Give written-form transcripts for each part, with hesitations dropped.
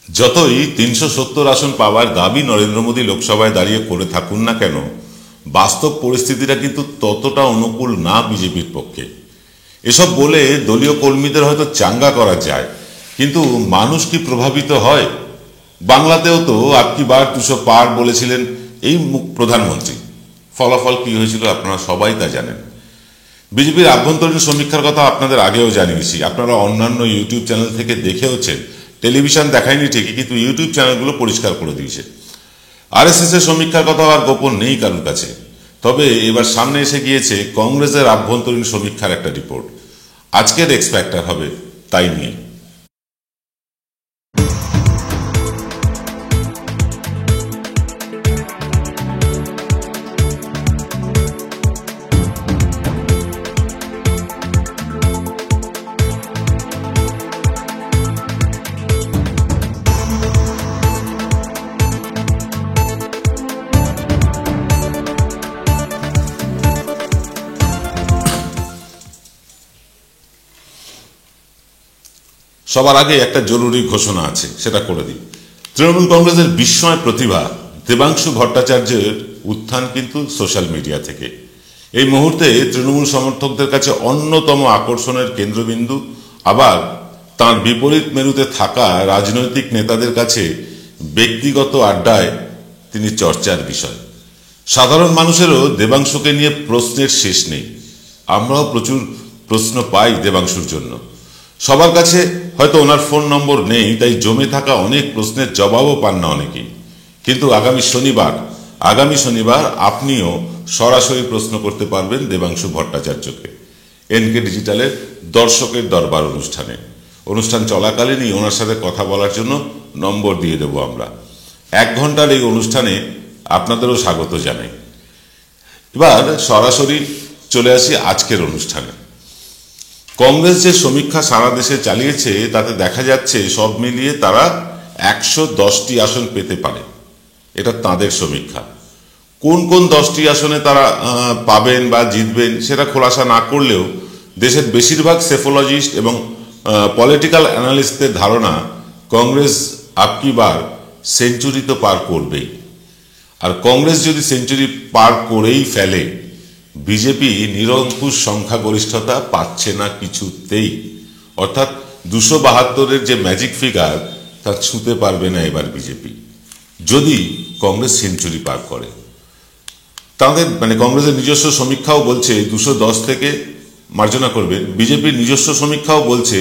যতই ৩৭০ আসন পাওয়ার দাবি নরেন্দ্র মোদী লোকসভায় দাঁড়িয়ে করে থাকুন না কেন, বাস্তব পরিস্থিতিটা কিন্তু ততটা অনুকূল না বিজেপির পক্ষে। এসব বলে দলীয় কর্মীদের হয়তো চাঙ্গা করা যায়, কিন্তু মানুষ কি প্রভাবিত হয়? বাংলাতেও তো আপকি বার ২০০ পার বলেছিলেন এই প্রধানমন্ত্রী। ফলাফল কি হয়েছিল আপনারা সবাই তা জানেন। বিজেপির আভ্যন্তরীণ সমীক্ষার কথা আপনাদের আগেও জানিয়েছি, আপনারা অন্যান্য ইউটিউব চ্যানেল থেকে দেখেওছেন। টেলিভিশন দেখায়নি ঠিকই, কিন্তু ইউটিউব চ্যানেলগুলো পরিষ্কার করে দিয়েছে। আরএসএস এর সমীক্ষার কথা আর গোপন নেই কারোর কাছে। তবে এবার সামনে এসে গিয়েছে কংগ্রেসের আভ্যন্তরীণ সমীক্ষার একটা রিপোর্ট। আজকের এক্স ফ্যাক্টর হবে তাই নিয়ে। সবার আগে একটা জরুরি ঘোষণা আছে, সেটা করে দিই। তৃণমূল কংগ্রেসের বিস্ময় প্রতিভা দেবাংশু ভট্টাচার্যের উত্থান কিন্তু সোশ্যাল মিডিয়া থেকে। এই মুহূর্তে তৃণমূল সমর্থকদের কাছে অন্যতম আকর্ষণের কেন্দ্রবিন্দু, আবার তার বিপরীত মেরুতে থাকা রাজনৈতিক নেতাদের কাছে ব্যক্তিগত আড্ডায় তিনি চর্চার বিষয়। সাধারণ মানুষেরও দেবাংশুকে নিয়ে প্রশ্নের শেষ নেই। আমরাও প্রচুর প্রশ্ন পাই দেবাংশুর জন্য। সবার কাছে হয়তো ওনার ফোন নম্বর নেই, তাই জমে থাকা অনেক প্রশ্নের জবাবও পান না অনেকেই। কিন্তু আগামী শনিবার আপনিও সরাসরি প্রশ্ন করতে পারবেন দেবাংশু ভট্টাচার্যকে এনকে ডিজিটালের দর্শকের দরবার অনুষ্ঠান চলাকালীনই ওনার সাথে কথা বলার জন্য নম্বর দিয়ে দেব আমরা। 1 ঘন্টার এই অনুষ্ঠানে আপনাদেরও স্বাগত জানাই। এবার সরাসরি চলে আসি আজকের অনুষ্ঠানে। কংগ্রেস যে সমীক্ষা সারা দেশে চালিয়েছে তাতে দেখা যাচ্ছে সব মিলিয়ে তারা 110টি আসন পেতে পারে। এটা তাদের সমীক্ষা। কোন কোন 10টি আসনে তারা পাবেন বা জিতবেন সেটা খোলাসা না করলেও দেশের বেশিরভাগ সেফোলজিস্ট এবং পলিটিক্যাল অ্যানালিস্টদের ধারণা কংগ্রেস আপকি বার সেঞ্চুরি তো পার করবেই। আর কংগ্রেস যদি সেঞ্চুরি পার করেই ফেলে, বিজেপি নিরঙ্কুশ সংখ্যাগরিষ্ঠতা পাচ্ছে না কিছুতেই। অর্থাৎ 272-এর যে ম্যাজিক ফিগার তা ছুঁতে পারবে না এবার বিজেপি, যদি কংগ্রেস সেঞ্চুরি পার করে। তাদের কংগ্রেসের নিজস্ব সমীক্ষাও বলছে 210 থেকে মার্জনা করবেন। বিজেপির নিজস্ব সমীক্ষাও বলছে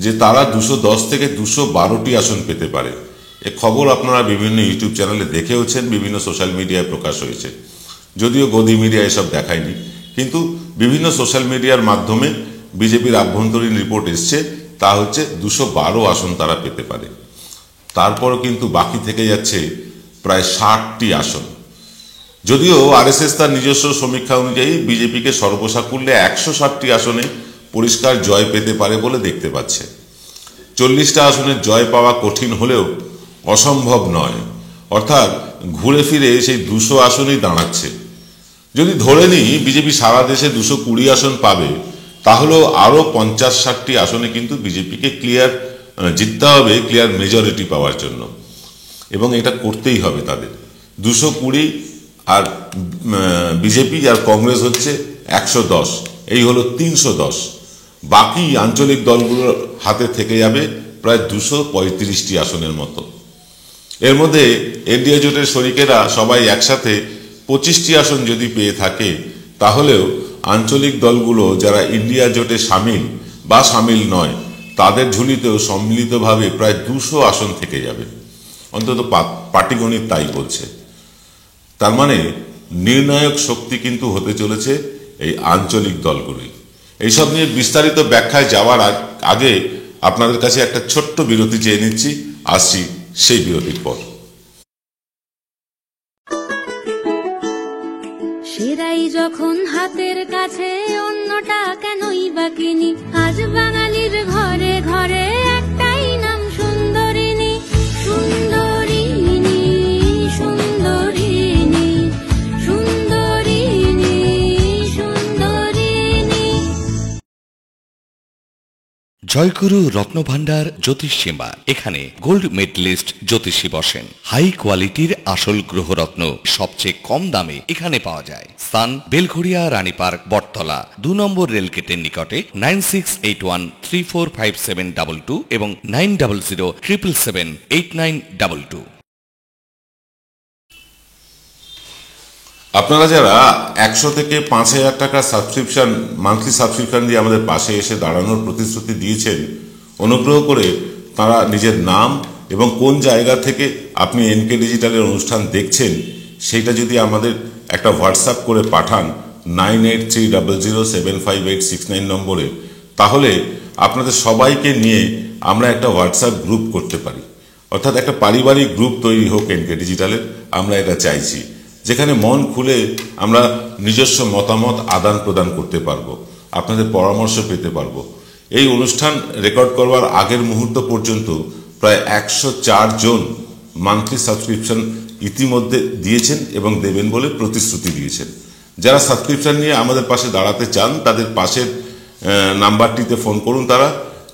যে তারা 210 থেকে 212টি আসন পেতে পারে। এ খবর আপনারা বিভিন্ন ইউটিউব চ্যানেলে দেখেওছেন, বিভিন্ন সোশ্যাল মিডিয়ায় প্রকাশ হয়েছে। যদিও গদি মিডিয়া এসব দেখায়নি, কিন্তু বিভিন্ন সোশ্যাল মিডিয়ার মাধ্যমে বিজেপির আভ্যন্তরীণ রিপোর্ট এসছে, তা হচ্ছে 212 আসন তারা পেতে পারে। তারপরও কিন্তু বাকি থেকে যাচ্ছে প্রায় 60টি আসন। যদিও আরএসএস তার নিজস্ব সমীক্ষা অনুযায়ী বিজেপিকে সর্বসাকুল্যে 160টি আসনে পরিষ্কার জয় পেতে পারে বলে দেখতে পাচ্ছে। 40টা আসনের জয় পাওয়া কঠিন হলেও অসম্ভব নয়। অর্থাৎ ঘুরে ফিরে সেই 200 আসনই দাঁড়াচ্ছে। যদি ধরে নিই বিজেপি সারা দেশে 220 আসন পাবে, তাহলেও আরও 50-60টি আসনে কিন্তু বিজেপিকে জিততে হবে ক্লিয়ার মেজরিটি পাওয়ার জন্য, এবং এটা করতেই হবে তাদের। 220 আর বিজেপি আর কংগ্রেস হচ্ছে 110, এই হলো 310। বাকি আঞ্চলিক দলগুলোর হাতে থেকে যাবে প্রায় 235টি আসনের মতো। এর মধ্যে এনডিএ জোটের শরিকেরা সবাই একসাথে 25টি আসন যদি পেয়ে থাকে, তাহলেও আঞ্চলিক দলগুলো যারা ইন্ডিয়া জোটে সামিল বা সামিল নয়, তাদের ঝুলিতেও সম্মিলিতভাবে প্রায় 200 আসন থেকে যাবে। অন্তত পাটিগণিত তাই বলছে। তার মানে নির্ণায়ক শক্তি কিন্তু হতে চলেছে এই আঞ্চলিক দলগুলি। এইসব নিয়ে বিস্তারিত ব্যাখ্যায় যাওয়ার আগে আপনাদের কাছে একটা ছোট্ট বিরতি চেয়ে নিচ্ছি। আসছি সেই বিরতির পর। সেরাই যখন হাতের কাছে, অন্যটা কেনই বা কিনি। আজ বাঙালির ঘরে ঘরে একটাই নাম সুন্দরিনী, সুন্দরিনী, সুন্দরিনী, সুন্দরিনী, সুন্দরিনী। জয়গুরু রত্নভান্ডার জ্যোতিষ চেম্বার। এখানে গোল্ড মেডেলিস্ট জ্যোতিষী বসেন। হাই কোয়ালিটির আসল গ্রহরত্ন সবচেয়ে কম দামে এখানে পাওয়া যায়। স্থান বেলঘড়িয়া রানী পার্ক, বটতলা, 2 নম্বর রেলগেটের নিকটে। 9681345722 এবং 9007778922। আপনারা যারা 100 থেকে 5000 টাকার সাবস্ক্রিপশন, মান্থলি সাবস্ক্রিপশন দিয়ে আমাদের পাশে এসে দাঁড়ানোর প্রতিশ্রুতি দিয়েছেন, অনুগ্রহ করে তারা নিজের নাম এবং কোন জায়গা থেকে আপনি এনকে ডিজিটালের অনুষ্ঠান দেখছেন সেইটা যদি আমাদের একটা হোয়াটসঅ্যাপ করে পাঠান 9830075869 নম্বরে, তাহলে আপনাদের সবাইকে নিয়ে আমরা একটা হোয়াটসঅ্যাপ গ্রুপ করতে পারি। অর্থাৎ একটা পারিবারিক গ্রুপ তৈরি হোক এনকে ডিজিটালের, আমরা এটা চাইছি, যেখানে মন খুলে আমরা নিজস্ব মতামত আদান প্রদান করতে পারবো, আপনাদের পরামর্শ পেতে পারবো। এই অনুষ্ঠান রেকর্ড করবার আগের মুহূর্ত পর্যন্ত প্রায় 104 জন মান্থলি সাবস্ক্রিপশন ইতিমধ্যে দিয়েছেন এবং দেবেন বলে প্রতিশ্রুতি দিয়েছেন। যারা সাবস্ক্রিপশন নিয়ে আমাদের পাশে দাঁড়াতে চান তাদের পাশের নাম্বারটিতে ফোন করুন। তারা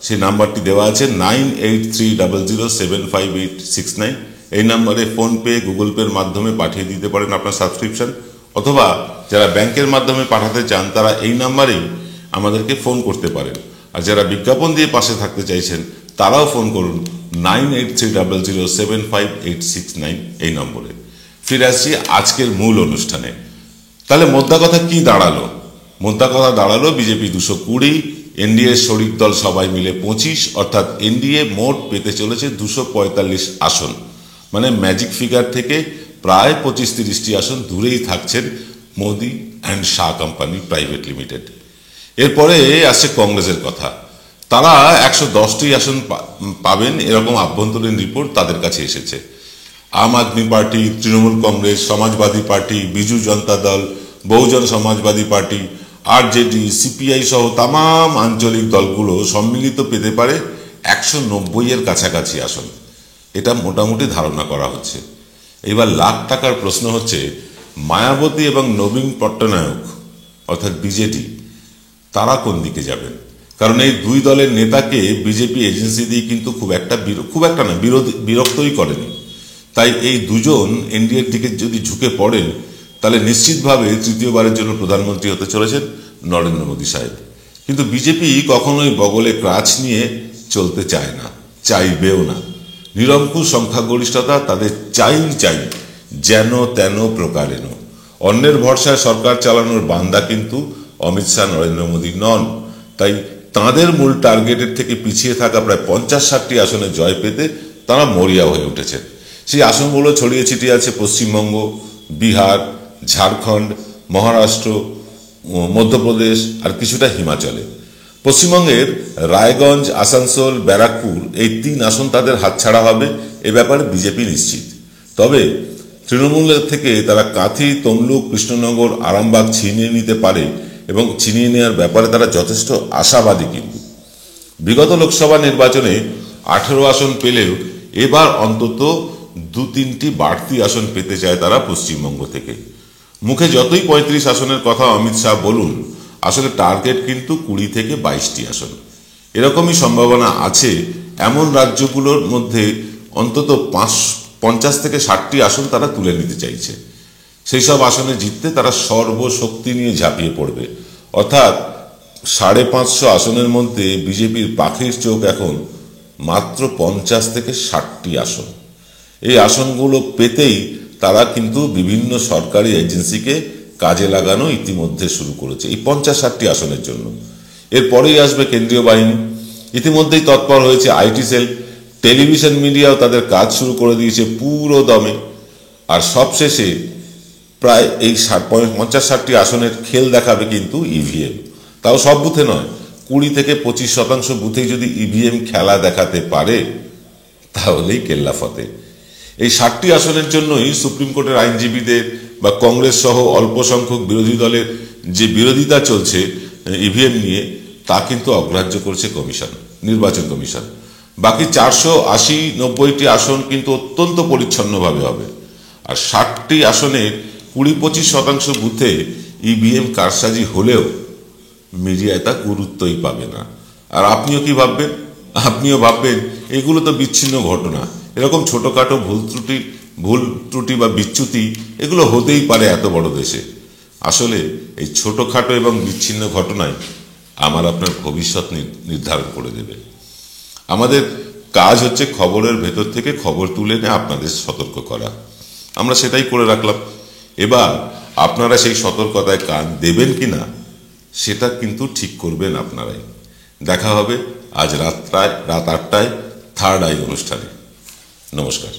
সেই নাম্বারটি দেওয়া আছে 9830075869। এই নাম্বারে ফোনপে, গুগল পের মাধ্যমে পাঠিয়ে দিতে পারেন আপনার সাবস্ক্রিপশন, অথবা যারা ব্যাংকের মাধ্যমে পাঠাতে চান তারা এই নাম্বারেই আমাদেরকে ফোন করতে পারেন। আর যারা বিজ্ঞাপন দিয়ে পাশে থাকতে চাইছেন তারাও ফোন করুন 9830075869 এই নম্বরে। ফিরে আসছি আজকের মূল অনুষ্ঠানে। তাহলে মোদ্দা কথা কি দাঁড়ালো? মোদ্দা কথা দাঁড়ালো বিজেপি 220, এনডিএ শরিক দল সবাই মিলে 25, অর্থাৎ এনডিএ মোট পেতে চলেছে 245 আসন। মানে ম্যাজিক ফিগার থেকে প্রায় 25-30টি আসন দূরেই থাকছেন Modi and Shah company private limited. এরপরে আসছে কংগ্রেসের কথা। তারা 110টি আসন পাবেন এরকম আভ্যন্তরীণ রিপোর্ট তাদের কাছে এসেছে। আম আদমি পার্টি, তৃণমূল কংগ্রেস, সমাজবাদী পার্টি, বিজু জনতা দল, Bahujan Samajwadi party, RJD, CPI সহ তাম আঞ্চলিক দলগুলো সম্মিলিত পেতে পারে 190-এর কাছাকাছি আসন। এটা মোটামুটি ধারণা করা হচ্ছে। এবার লাখ টাকার প্রশ্ন হচ্ছে মায়াবতী এবং নবীন পট্টনায়ক অর্থাৎ বিজেডি তারা কোন দিকে যাবেন? কারণ এই দুই দলের নেতাকে বিজেপি এজেন্সি দিয়ে কিন্তু খুব একটা না বিরক্তই করেনি। তাই এই দুজন এনডিএর দিকে যদি ঝুঁকে পড়েন তাহলে নিশ্চিতভাবে তৃতীয়বারের জন্য প্রধানমন্ত্রী হতে চলেছেন নরেন্দ্র মোদী সাহেব। কিন্তু বিজেপি কখনোই বগলে ক্রাচ নিয়ে চলতে চায় না, চাইবেও না। নিরঙ্কুশ সংখ্যাগরিষ্ঠতা তাদের চাই যেন তেন প্রকারেণ। অন্যের ভরসায় সরকার চালানোর বান্দা কিন্তু অমিত শাহ, নরেন্দ্র মোদী নন। তাই তাঁদের মূল টার্গেটের থেকে পিছিয়ে থাকা প্রায় 50-60টি আসনে জয় পেতে তারা মরিয়া হয়ে উঠেছেন। সেই আসনগুলো ছড়িয়ে ছিটিয়ে আছে পশ্চিমবঙ্গ, বিহার, ঝাড়খণ্ড, মহারাষ্ট্র, মধ্যপ্রদেশ আর কিছুটা হিমাচলে। পশ্চিমবঙ্গের রায়গঞ্জ, আসানসোল, ব্যারাকপুর এই 3 আসন তাদের হাতছাড়া হবে, এ ব্যাপারে বিজেপি নিশ্চিত। তবে তৃণমূলের থেকে তারা কাঁথি, তমলুক, কৃষ্ণনগর, আরামবাগ ছিনিয়ে নিতে পারে এবং ছিনিয়ে নেওয়ার ব্যাপারে তারা যথেষ্ট আশাবাদী। কিন্তু বিগত লোকসভা নির্বাচনে 18 আসন পেলেও এবার অন্তত 2-3টি বাড়তি আসন পেতে চায় তারা পশ্চিমবঙ্গ থেকে। মুখে যতই 35 আসনের কথা অমিত শাহ বলুন, আসলে টার্গেট কিন্তু 20 থেকে 22টি আসন। এরকমই সম্ভাবনা আছে এমন রাজ্যগুলোর মধ্যে অন্তত 50 থেকে 60টি আসন তারা তুলে নিতে চাইছে। সেই সব আসনে জিততে তারা সর্বশক্তি নিয়ে ঝাঁপিয়ে পড়বে। অর্থাৎ 550 আসনের মধ্যে বিজেপির পাখির চোখ এখন মাত্র 50 থেকে 60টি আসন। এই আসনগুলো পেতেই তারা কিন্তু বিভিন্ন সরকারি এজেন্সিকে কাজে লাগানো ইতিমধ্যে শুরু করেছে এই 50-60টি আসনের জন্য। এরপরেই আসবে কেন্দ্রীয় বাহিনী। ইতিমধ্যেই তৎপর হয়েছে আইটি সেল, টেলিভিশন মিডিয়াও তাদের কাজ শুরু করে দিয়েছে পুরো দমে। আর সবশেষে প্রায় এই 50-60টি আসনের খেল দেখাবে কিন্তু ইভিএম। তাও সব বুথে নয়, 20 থেকে 25% বুথেই যদি ইভিএম খেলা দেখাতে পারে তাহলেই কেল্লা ফতে। এই 60টি আসনের জন্যই সুপ্রিম কোর্টের আইনজীবীদের বা কংগ্রেস সহ অল্প সংখ্যক বিরোধী দলের যে বিরোধিতা চলছে ইভিএম নিয়ে তা কিন্তু অগ্রাহ্য করছে নির্বাচন কমিশন। বাকি 480-90টি আসন কিন্তু অত্যন্ত পরিচ্ছন্নভাবে হবে। আর 60টি আসনের 20-25% বুথে ইভিএম কারসাজি হলেও মিডিয়ায় তা গুরুত্বই পাবে না। আর আপনিও কি ভাববেন? আপনিও ভাববেন এগুলো তো বিচ্ছিন্ন ঘটনা, এরকম ছোটখাটো ভুল ত্রুটি বা বিচ্যুতি এগুলো হতেই পারে এত বড় দেশে। আসলে এই ছোটখাটো এবং বিচ্ছিন্ন ঘটনায় আমার আপনার ভবিষ্যৎ নির্ধারণ করে দেবে। আমাদের কাজ হচ্ছে খবরের ভেতর থেকে খবর তুলে এনে আপনাদের সতর্ক করা, আমরা সেটাই করে রাখলাম। এবার আপনারা সেই সতর্কতায় কান দেবেন কিনা সেটা কিন্তু ঠিক করবেন আপনারাই। দেখা হবে আজ রাত 8টায় থার্ড আই অনুষ্ঠানে। নমস্কার।